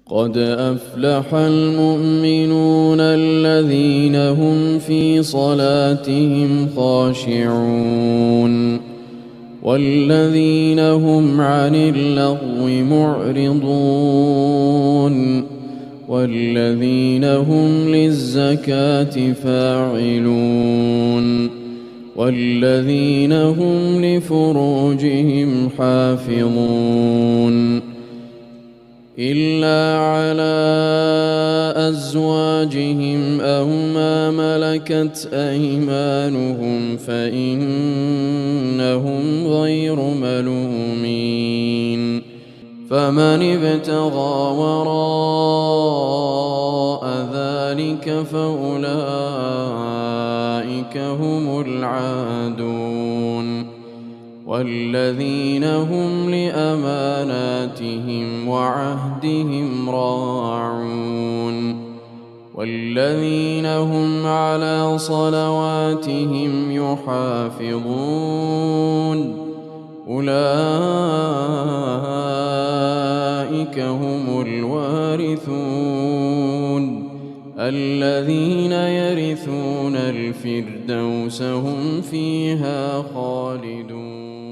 قد أفلح المؤمنون الذين هم في صلاتهم خاشعون والذين هم عن اللغو معرضون والذين هم للزكاة فاعلون والذين هم لفروجهم حافظون إلا على أزواجهم أو ما ملكت أيمانهم فإنهم غير ملومين فمن ابتغى وراء ذلك فأولئك هم العادون والذين هم لأماناتهم وعهدهم راعون والذين هم على صلواتهم يحافظون أولئك هم الوارثون الذين يرثون الفردوس هم فيها خالدون.